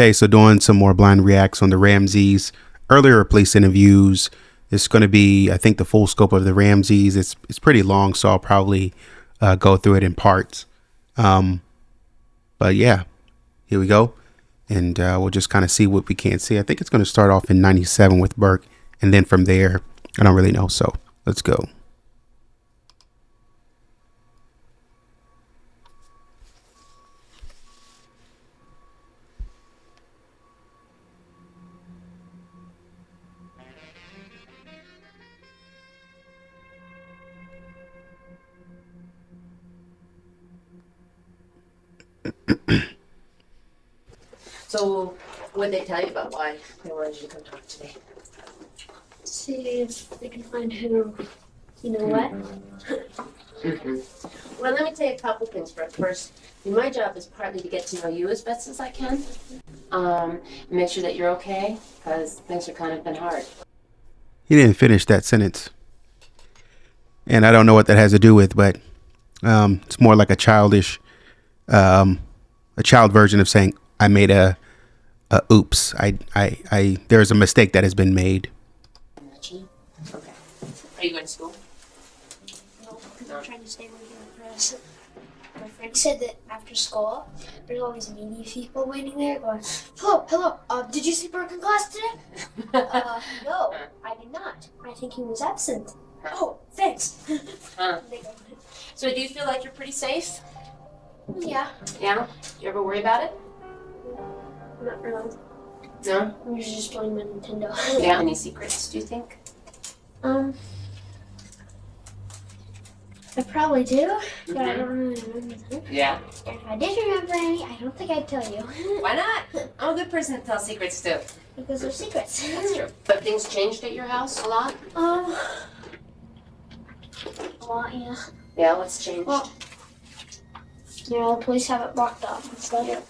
Okay, so doing some more blind reacts on the Ramseys. Earlier police interviews. It's going to be, I think, the full scope of the Ramseys. It's pretty long, so I'll probably go through it in parts. But yeah, here we go. And we'll just kind of see what we can see. I think it's going to start off in 97 with Burke. And then from there, I don't really know. So let's go. So, what did they tell you about why they wanted you to come talk today? See if they can find who, you know what? Well, let me tell you a couple things. First, my job is partly to get to know you as best as I can. Make sure that you're okay, because things are kind of been hard. He didn't finish that sentence. And I don't know what that has to do with, but it's more like a child version of saying, I made a oops. There's a mistake that has been made. Okay. Are you going to school? No, because I'm trying to stay away from the press. My friend said that after school, there's all these media people waiting there going, hello, did you see Burke in class today? No, I did not. I think he was absent. Oh, thanks. So do you feel like you're pretty safe? Yeah. Yeah? You ever worry about it? Not really. No? I'm usually just playing my Nintendo. Yeah. Any secrets, do you think? I probably do, but I don't really remember them. Yeah. And if I did remember any, I don't think I'd tell you. Why not? I'm a good person to tell secrets too. Because they're secrets. That's true. But things changed at your house a lot? A lot, yeah. Yeah, what's changed? Well, you know, the police have it blocked off and stuff. Yeah.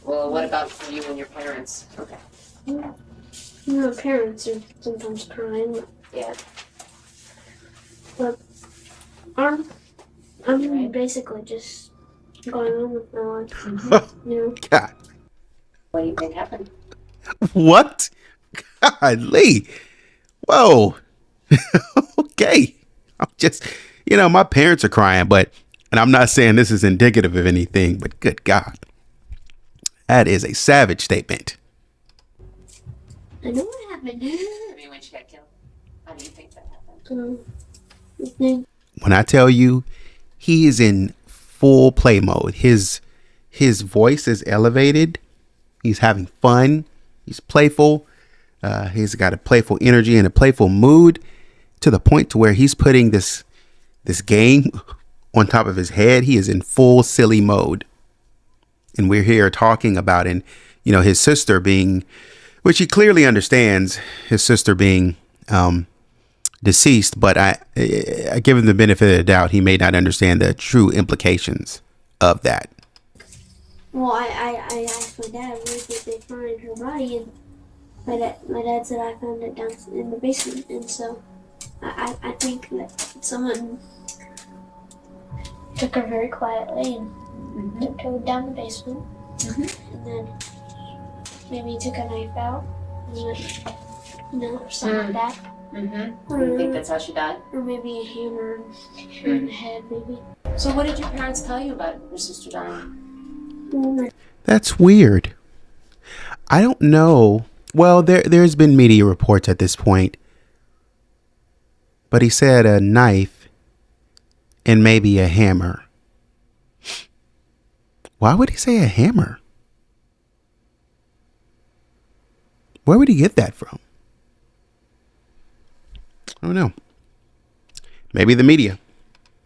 Well, what about for you and your parents? Okay. You know, parents are sometimes crying. Yeah. But I'm basically just going on with my life. You know? God. What do you think happened? What? Golly. Whoa. Okay. I'm just, my parents are crying, and I'm not saying this is indicative of anything, but good God. That is a savage statement. I know what happened. I mean, when she got killed. How do you think that happened? When I tell you, he is in full play mode. His voice is elevated. He's having fun. He's playful. He's got a playful energy and a playful mood to the point to where he's putting this game on top of his head. He is in full silly mode. And we're here talking about, and his sister being, which he clearly understands, his sister being deceased, but I give him the benefit of the doubt. He may not understand the true implications of that. Well, I asked my dad where did they find her body, and my dad said I found it down in the basement, and so I think that someone took her very quietly and tiptoed down the basement, and then maybe took a knife out, and or something like that. You think that's how she died? Or maybe a hammer in the head, maybe. So what did your parents tell you about your sister dying? That's weird. I don't know. Well, there's been media reports at this point, but he said a knife and maybe a hammer. Why would he say a hammer? Where would he get that from? I don't know. Maybe the media.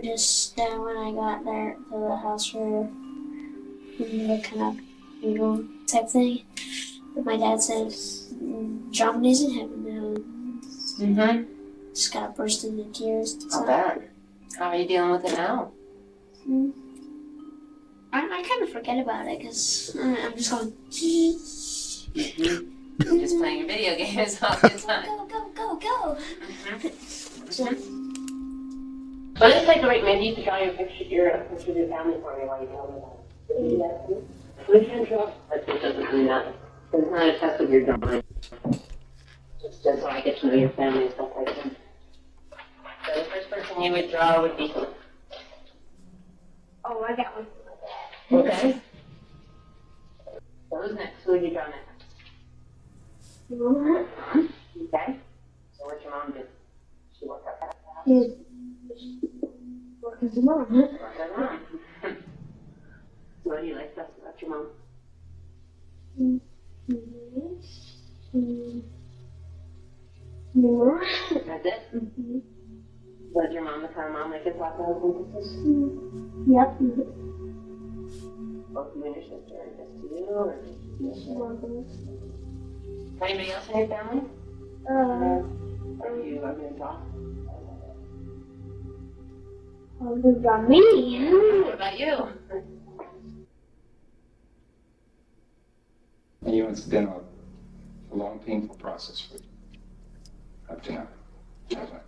Just when I got there to the house for the kind of type thing, my dad said, JonBenet's in heaven now. Just got burst into tears. Not bad. How are you dealing with it now? I kind of forget about it because I'm just going. You're just playing your video games all the time. Go. Well, it's like maybe you could draw your picture of your family for me while you tell me about it. Can you do that, please? We can draw, but it doesn't really matter. It's not a test of your drawing. It's just so I get to know your family and stuff like that. So the first person you would draw would be who? Oh, I got one. Okay. So who's next? Who would you draw next? Okay. So what's your mom do? She works at the house? She's working as a mom. Works as a mom. So what do you like best about your mom? More. That's it? Mm-hmm. Was your mom the kind of mom that gets lots of husbands and sisters? Yep. Both you and your sister, or just you, or just you? Mm-hmm. Anybody else in your family? Are you going to talk? Who's got me? What about you? And you know, it's been a long, painful process for you up to now, hasn't it?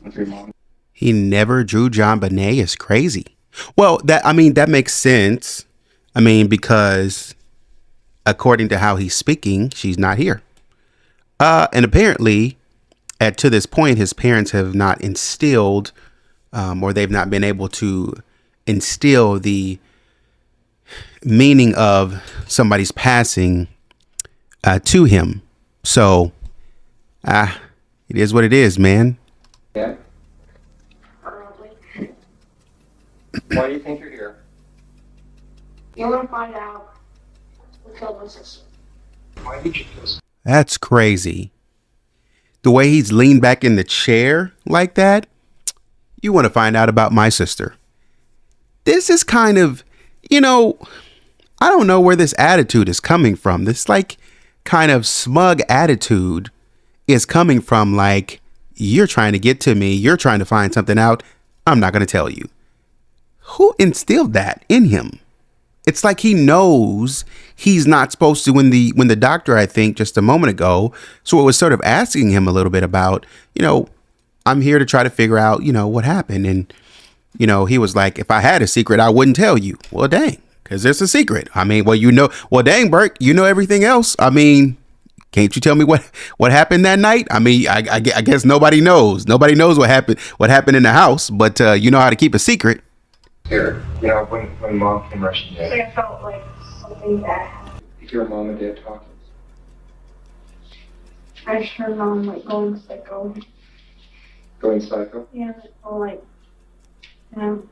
With your mom. He never drew JonBenet is crazy. Well, that makes sense. I mean, because according to how he's speaking, she's not here. And apparently, to this point, his parents have not instilled, or they've not been able to instill the meaning of somebody's passing to him. So, it is what it is, man. Yeah? Why do you think you're here? You're gonna find out who killed my sister. Why did you do this? That's crazy. The way he's leaned back in the chair like that. You want to find out about my sister. This is kind of, I don't know where this attitude is coming from. This like kind of smug attitude is coming from, like, you're trying to get to me. You're trying to find something out. I'm not going to tell you. Who instilled that in him? It's like he knows he's not supposed to. When the doctor, I think just a moment ago, so it was sort of asking him a little bit about, I'm here to try to figure out, what happened. And, he was like, if I had a secret, I wouldn't tell you. Well, dang, because it's a secret. I mean, well, dang, Burke, you know everything else. I mean, can't you tell me what happened that night? I mean, I guess nobody knows. Nobody knows what happened in the house, but you know how to keep a secret. Here, when mom came rushing in. I felt like something bad happened. You hear mom and dad talking. I just heard mom like going psycho. Going psycho? Yeah, like, you know.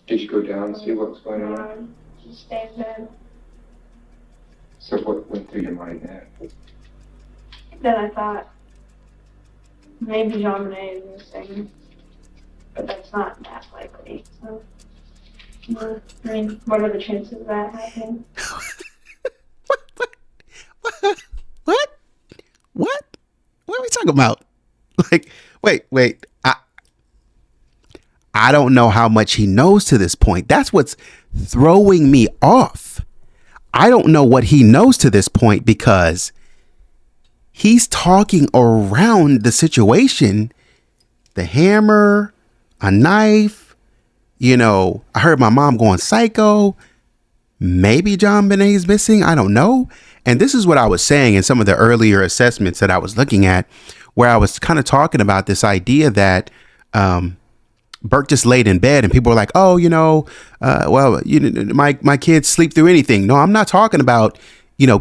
Did you go down and see what was going on? Just stay in bed. So what went through your mind then? Then I thought maybe JonBenet is missing, but that's not that likely. So, I mean, what are the chances of that happening? What? What are we talking about? Like, wait. I don't know how much he knows to this point. That's what's throwing me off. I don't know what he knows to this point because he's talking around the situation. The hammer, a knife, I heard my mom going psycho. Maybe JonBenet is missing. I don't know. And this is what I was saying in some of the earlier assessments that I was looking at, where I was kind of talking about this idea that Burke just laid in bed and people were like, oh, my kids sleep through anything. No, I'm not talking about,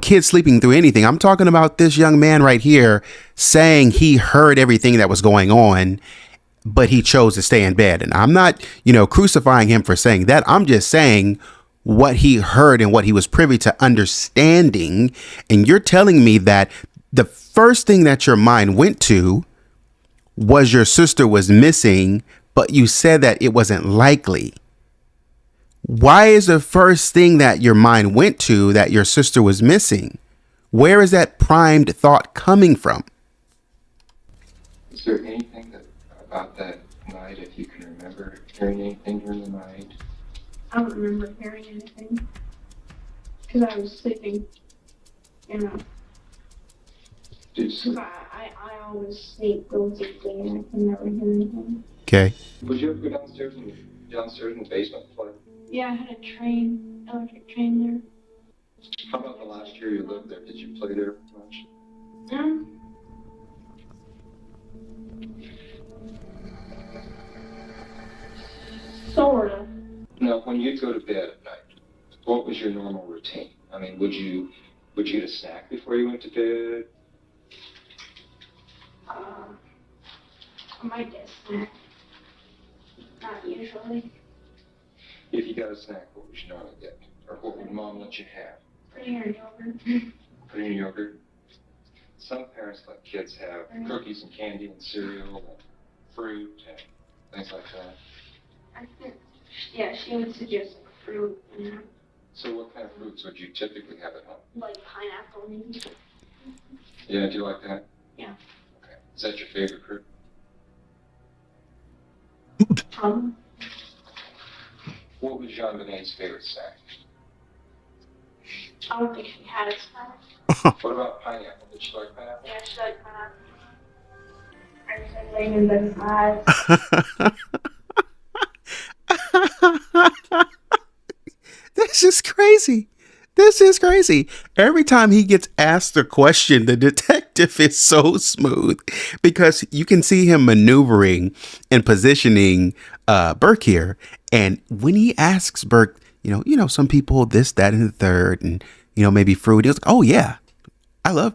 kids sleeping through anything. I'm talking about this young man right here saying he heard everything that was going on, but he chose to stay in bed. And I'm not, crucifying him for saying that. I'm just saying what he heard and what he was privy to understanding. And you're telling me that the first thing that your mind went to was your sister was missing, but you said that it wasn't likely. Why is the first thing that your mind went to that your sister was missing? Where is that primed thought coming from? Is there anything about that night, if you can remember hearing anything during the night? I don't remember hearing anything because I was sleeping, Did you sleep? I always sleep real deeply and I can never hear anything. Okay. Would you ever go downstairs in the basement play? Yeah, I had a train electric train there. How about the last year you lived there? Did you play there much? No. Sort of. Now, when you go to bed at night, what was your normal routine? I mean, would you eat a snack before you went to bed? I might get a snack. Not usually. If you got a snack, what would you normally get? Or what would Mom let you have? Pretty or yogurt. Put in yogurt? Some parents let kids have cookies and candy and cereal and fruit and things like that. I think, yeah, she would suggest like fruit and So what kind of fruits would you typically have at home? like pineapple maybe. Yeah, do you like that? Yeah. Okay. Is that your favorite fruit? What was JonBenet's favorite snack? I don't think she had a snack. What about pineapple? Did she like pineapple? Yeah, she liked pineapple. I just had laying in bed with my eyes. This is crazy. This is crazy. Every time he gets asked a question, the detective is so smooth because you can see him maneuvering and positioning Burke here. And when he asks Burke, some people this, that, and the third, and, maybe fruit. He was like, oh, yeah, I love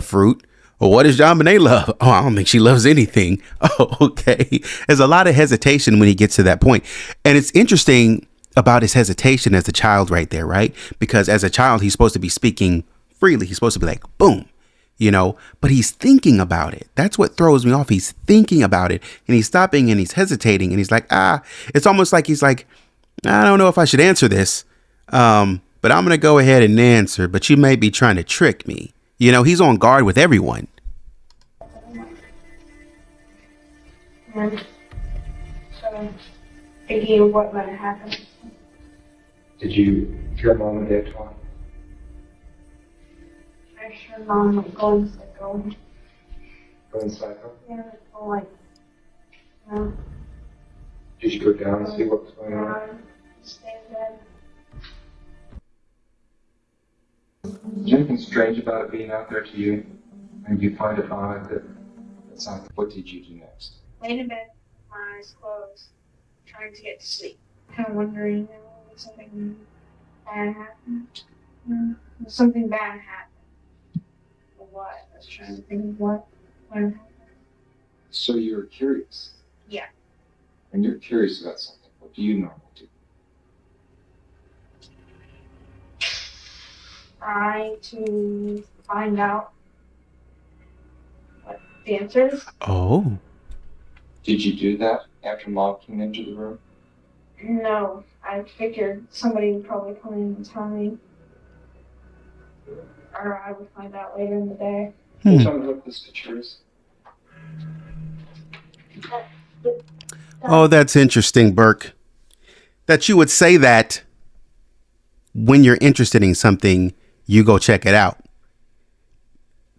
fruit. Well, what does JonBenet love? Oh, I don't think she loves anything. Oh, okay. There's a lot of hesitation when he gets to that point. And it's interesting about his hesitation as a child right there, right? Because as a child, he's supposed to be speaking freely. He's supposed to be like, boom, but he's thinking about it. That's what throws me off. He's thinking about it and he's stopping and he's hesitating and he's like, it's almost like he's like, I don't know if I should answer this. But I'm going to go ahead and answer, but you may be trying to trick me. He's on guard with everyone. And so thinking of what might happen. Did you hear Mom and Dad talk? I sure Mom like going psycho. Going psycho? Yeah, like Did you go down and see what was going on? Stay in bed. Is there anything strange about it being out there to you? And you find it odd that it's not. What did you do next? Laid in bed, my eyes closed, trying to get to sleep. Kind of wondering if something bad happened. Something bad happened. What? I was trying to think of what happened. So you're curious? Yeah. And you're curious about something. What do you normally do? Try to find out what the answer is. Oh. Did you do that after Mom came into the room? No, I figured somebody would probably come in and tell me. Or I would find out later in the day. Can you tell me what this picture is? Oh, that's interesting, Burke. That you would say that when you're interested in something, you go check it out.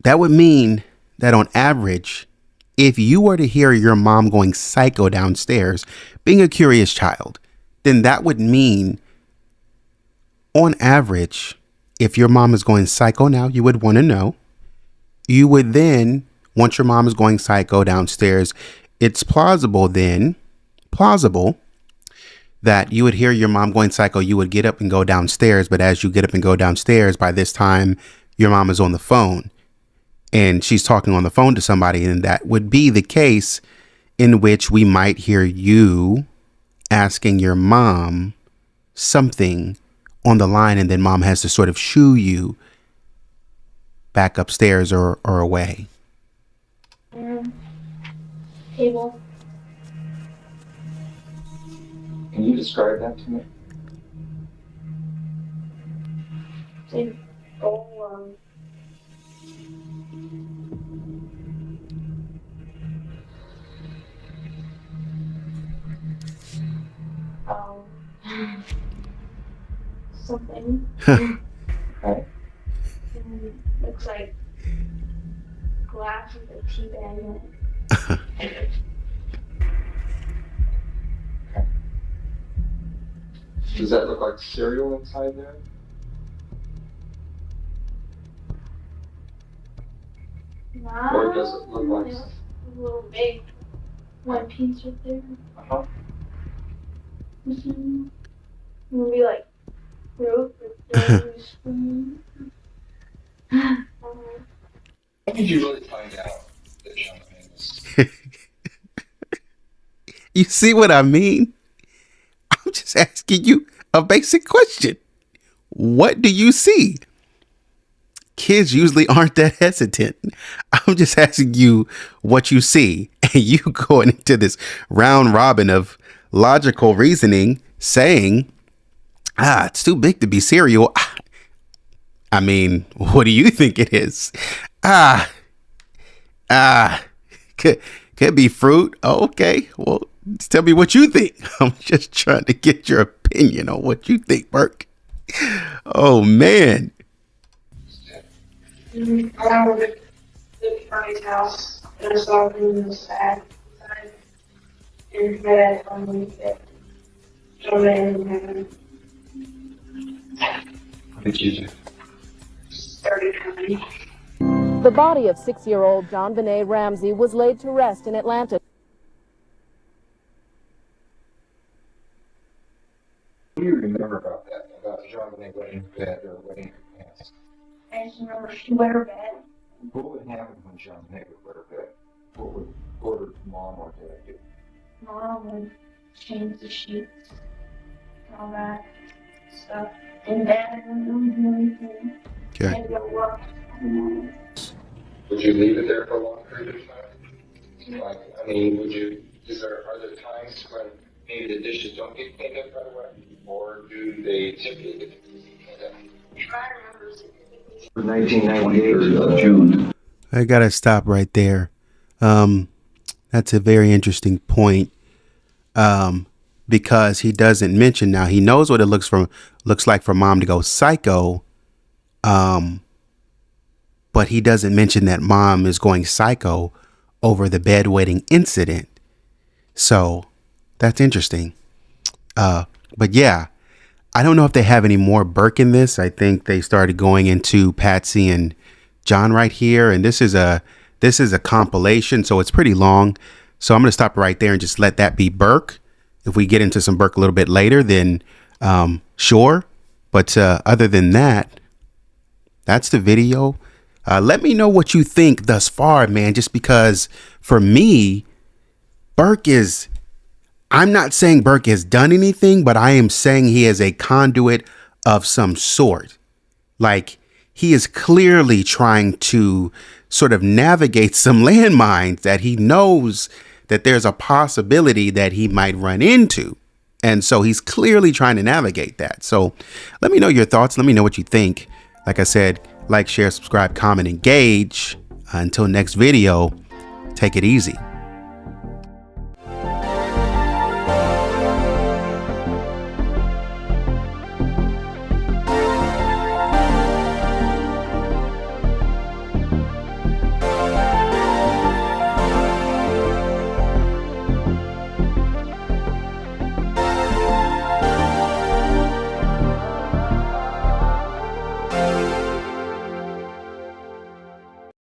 That would mean that on average, if you were to hear your mom going psycho downstairs, being a curious child, then that would mean on average, if your mom is going psycho now, you would want to know. You would then, once your mom is going psycho downstairs, it's plausible that you would hear your mom going psycho. You would get up and go downstairs. But as you get up and go downstairs, by this time, your mom is on the phone and she's talking on the phone to somebody. And that would be the case in which we might hear you asking your mom something on the line. And then mom has to sort of shoo you back upstairs or away. Table. Can you describe that to me? Something. Okay. Looks like glass with a tea bag in it. Does Does that look like cereal inside there? Nah, Or does it look like... a little big one piece right there. Uh-huh. Maybe like fruit or spoon. When did you really find out that JonBenet was... You see what I mean? I'm just asking you a basic question. What do you see? Kids usually aren't that hesitant. I'm just asking you what you see. And you going into this round robin of logical reasoning saying, it's too big to be cereal. I mean, what do you think it is? Could be fruit. Okay, well, just tell me what you think. I'm just trying to get your opinion on what you think, Burke. Oh, man. I was at Bernie's house and I saw him in the sad. And my dad told me that JonBenet in heaven What did you do? started coming. The body of 6-year-old JonBenet Ramsey was laid to rest in Atlanta. What do you remember about that? About JonBenet wetting her bed or wetting her pants? I just remember she wet her bed. What would happen when JonBenet would wet her bed? What would mom or dad do? Mom would change the sheets and all that stuff. And Dad wouldn't do anything. Okay. And go work. Would you leave it there for a long period of time? Like, I mean, are there times when maybe the dishes don't get cleaned up right away? Or do they typically get cleaned up? I remember specifically. 1998 June. I gotta stop right there. That's a very interesting point. Because he doesn't mention, now he knows what it looks like for mom to go psycho. But he doesn't mention that mom is going psycho over the bedwetting incident. So that's interesting. But yeah, I don't know if they have any more Burke in this. I think they started going into Patsy and John right here. And this is a compilation, so it's pretty long. So I'm going to stop right there and just let that be Burke. If we get into some Burke a little bit later, then sure. But other than that, that's the video. Let me know what you think thus far, man, just because for me, I'm not saying Burke has done anything, but I am saying he is a conduit of some sort. Like, he is clearly trying to sort of navigate some landmines that he knows that there's a possibility that he might run into. And so he's clearly trying to navigate that. So let me know your thoughts. Let me know what you think. Like I said, like, share, subscribe, comment, engage. Until next video, take it easy.